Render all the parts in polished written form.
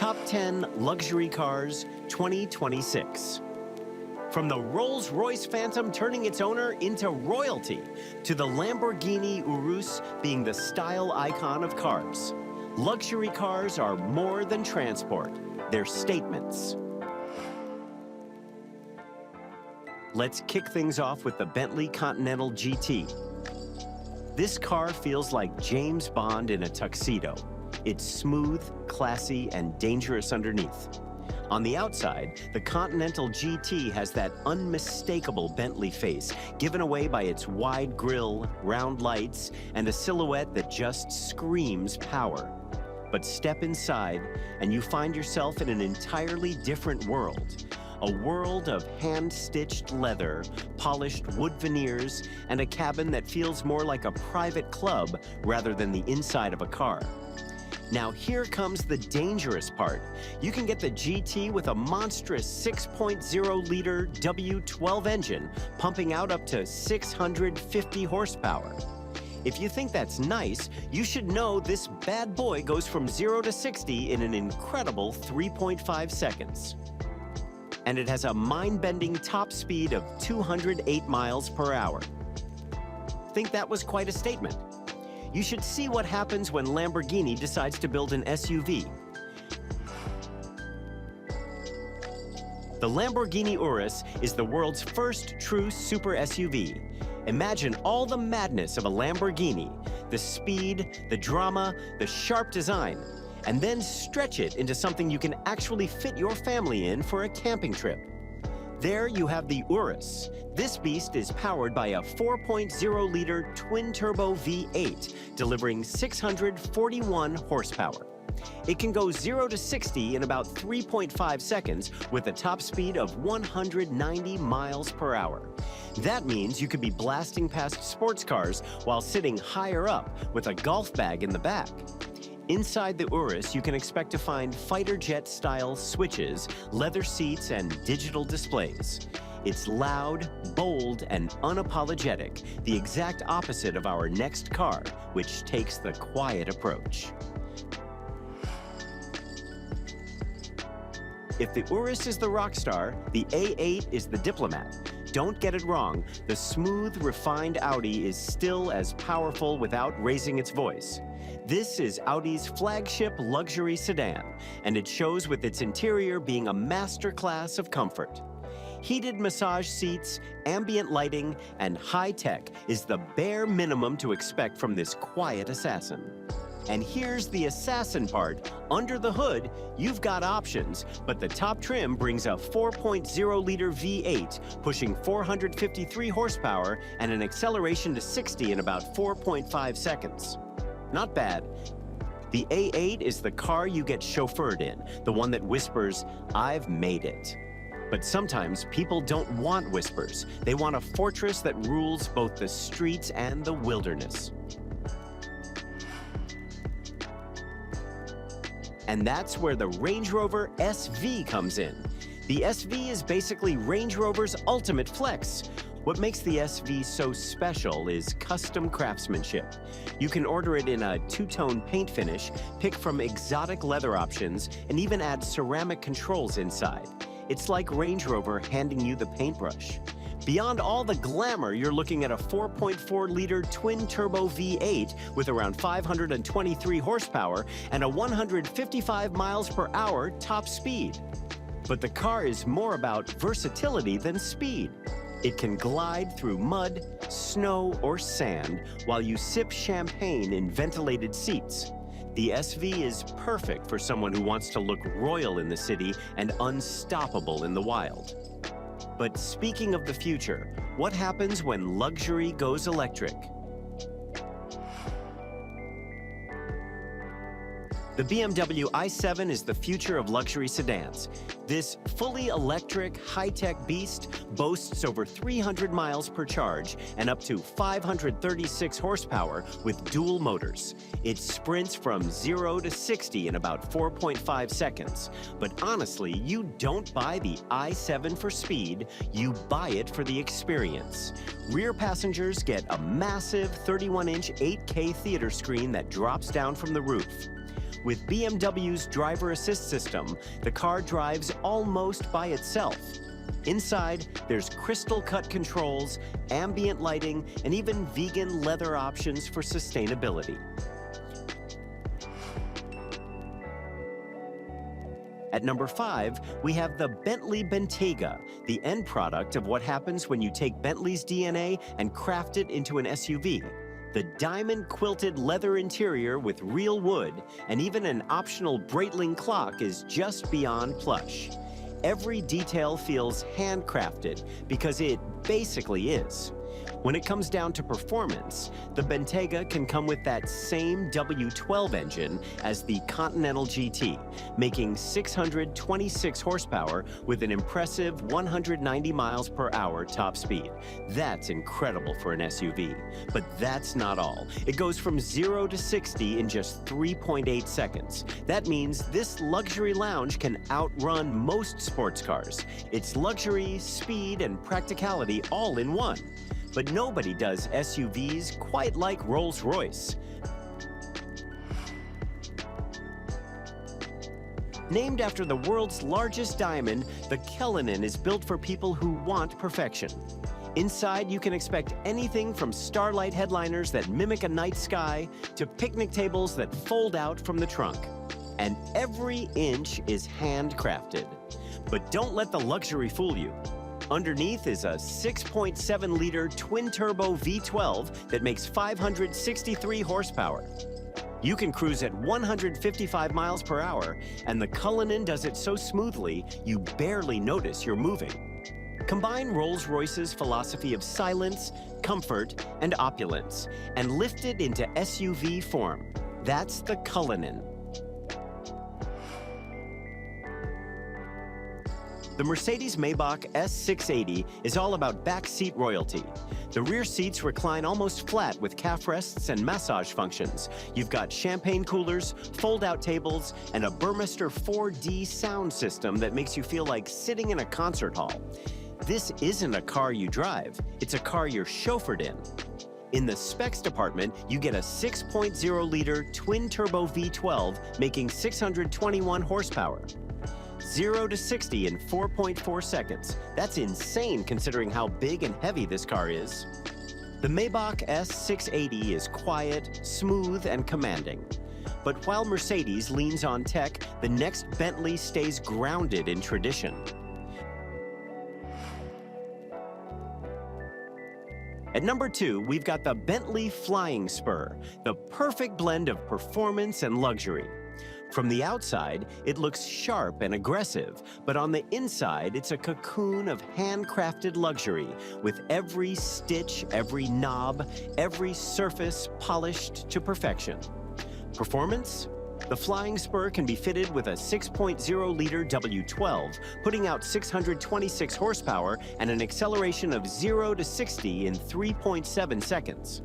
Top 10 Luxury Cars 2026. From the Rolls-Royce Phantom turning its owner into royalty, to the Lamborghini Urus being the style icon of cars, luxury cars are more than transport, they're statements. Let's kick things off with the Bentley Continental GT. This car feels like James Bond in a tuxedo. It's smooth, classy, and dangerous underneath. On the outside, the Continental GT has that unmistakable Bentley face, given away by its wide grille, round lights, and a silhouette that just screams power. But step inside, and you find yourself in an entirely different world. A world of hand-stitched leather, polished wood veneers, and a cabin that feels more like a private club rather than the inside of a car. Now here comes the dangerous part. You can get the GT with a monstrous 6.0-liter W12 engine, pumping out up to 650 horsepower. If you think that's nice, you should know this bad boy goes from 0 to 60 in an incredible 3.5 seconds. And it has a mind-bending top speed of 208 miles per hour. Think that was quite a statement? You should see what happens when Lamborghini decides to build an SUV. The Lamborghini Urus is the world's first true super SUV. Imagine all the madness of a Lamborghini, the speed, the drama, the sharp design, and then stretch it into something you can actually fit your family in for a camping trip. There you have the Urus. This beast is powered by a 4.0-liter twin-turbo V8, delivering 641 horsepower. It can go 0 to 60 in about 3.5 seconds with a top speed of 190 miles per hour. That means you could be blasting past sports cars while sitting higher up with a golf bag in the back. Inside the Urus, you can expect to find fighter jet-style switches, leather seats, and digital displays. It's loud, bold, and unapologetic, the exact opposite of our next car, which takes the quiet approach. If the Urus is the rock star, the A8 is the diplomat. Don't get it wrong, the smooth, refined Audi is still as powerful without raising its voice. This is Audi's flagship luxury sedan, and it shows with its interior being a masterclass of comfort. Heated massage seats, ambient lighting, and high tech is the bare minimum to expect from this quiet assassin. And here's the assassin part. Under the hood, you've got options, but the top trim brings a 4.0-liter V8, pushing 453 horsepower and an acceleration to 60 in about 4.5 seconds. Not bad. The A8 is the car you get chauffeured in, the one that whispers, "I've made it." But sometimes people don't want whispers. They want a fortress that rules both the streets and the wilderness. And that's where the Range Rover SV comes in. The SV is basically Range Rover's ultimate flex. What makes the SV so special is custom craftsmanship. You can order it in a two-tone paint finish, pick from exotic leather options, and even add ceramic controls inside. It's like Range Rover handing you the paintbrush. Beyond all the glamour, you're looking at a 4.4-liter twin-turbo V8 with around 523 horsepower and a 155 miles per hour top speed. But the car is more about versatility than speed. It can glide through mud, snow, or sand while you sip champagne in ventilated seats. The SV is perfect for someone who wants to look royal in the city and unstoppable in the wild. But speaking of the future, what happens when luxury goes electric? The BMW i7 is the future of luxury sedans. This fully electric, high-tech beast boasts over 300 miles per charge and up to 536 horsepower with dual motors. It sprints from 0 to 60 in about 4.5 seconds. But honestly, you don't buy the i7 for speed, you buy it for the experience. Rear passengers get a massive 31-inch 8K theater screen that drops down from the roof. With BMW's driver assist system, the car drives almost by itself. Inside, there's crystal-cut controls, ambient lighting, and even vegan leather options for sustainability. At number 5, we have the Bentley Bentayga, the end product of what happens when you take Bentley's DNA and craft it into an SUV. The diamond-quilted leather interior with real wood and even an optional Breitling clock is just beyond plush. Every detail feels handcrafted because it basically is. When it comes down to performance, the Bentayga can come with that same W12 engine as the Continental GT, making 626 horsepower with an impressive 190 miles per hour top speed. That's incredible for an SUV. But that's not all. It goes from 0 to 60 in just 3.8 seconds. That means this luxury lounge can outrun most sports cars. It's luxury, speed, and practicality all in one. But nobody does SUVs quite like Rolls-Royce. Named after the world's largest diamond, the Cullinan is built for people who want perfection. Inside, you can expect anything from starlight headliners that mimic a night sky to picnic tables that fold out from the trunk. And every inch is handcrafted. But don't let the luxury fool you. Underneath is a 6.7-liter twin-turbo V12 that makes 563 horsepower. You can cruise at 155 miles per hour, and the Cullinan does it so smoothly, you barely notice you're moving. Combine Rolls-Royce's philosophy of silence, comfort, and opulence, and lift it into SUV form. That's the Cullinan. The Mercedes Maybach S680 is all about backseat royalty. The rear seats recline almost flat with calf rests and massage functions. You've got champagne coolers, fold-out tables, and a Burmester 4D sound system that makes you feel like sitting in a concert hall. This isn't a car you drive, it's a car you're chauffeured in. In the specs department, you get a 6.0-liter twin-turbo V12 making 621 horsepower. 0 to 60 in 4.4 seconds. That's insane considering how big and heavy this car is. The Maybach S680 is quiet, smooth, and commanding. But while Mercedes leans on tech, the next Bentley stays grounded in tradition. At number 2, we've got the Bentley Flying Spur, the perfect blend of performance and luxury. From the outside, it looks sharp and aggressive, but on the inside, it's a cocoon of handcrafted luxury, with every stitch, every knob, every surface polished to perfection. Performance? The Flying Spur can be fitted with a 6.0-liter W12, putting out 626 horsepower and an acceleration of 0 to 60 in 3.7 seconds.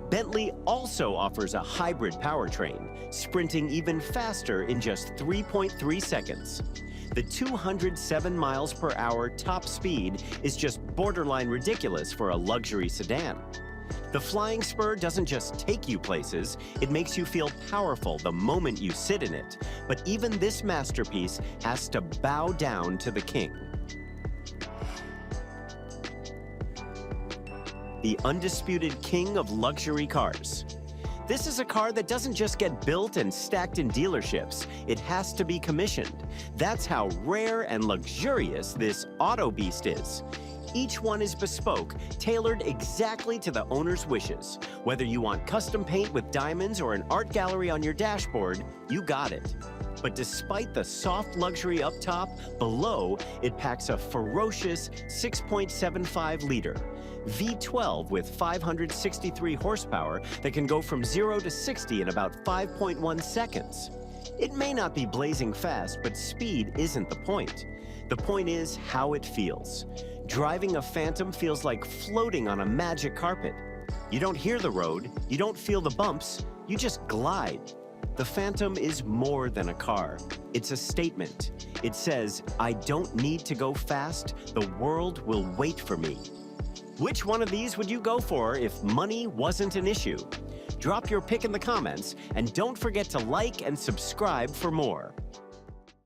Bentley also offers a hybrid powertrain, sprinting even faster in just 3.3 seconds. The 207 miles per hour top speed is just borderline ridiculous for a luxury sedan. The Flying Spur doesn't just take you places, it makes you feel powerful the moment you sit in it. But even this masterpiece has to bow down to the king. The undisputed king of luxury cars. This is a car that doesn't just get built and stacked in dealerships, it has to be commissioned. That's how rare and luxurious this auto beast is. Each one is bespoke, tailored exactly to the owner's wishes. Whether you want custom paint with diamonds or an art gallery on your dashboard, you got it. But despite the soft luxury up top, below, it packs a ferocious 6.75-liter V12 with 563 horsepower that can go from 0 to 60 in about 5.1 seconds. It may not be blazing fast, but speed isn't the point. The point is how it feels. Driving a Phantom feels like floating on a magic carpet. You don't hear the road, you don't feel the bumps, you just glide. The Phantom is more than a car. It's a statement. It says, I don't need to go fast, the world will wait for me. Which one of these would you go for if money wasn't an issue? Drop your pick in the comments, and don't forget to like and subscribe for more.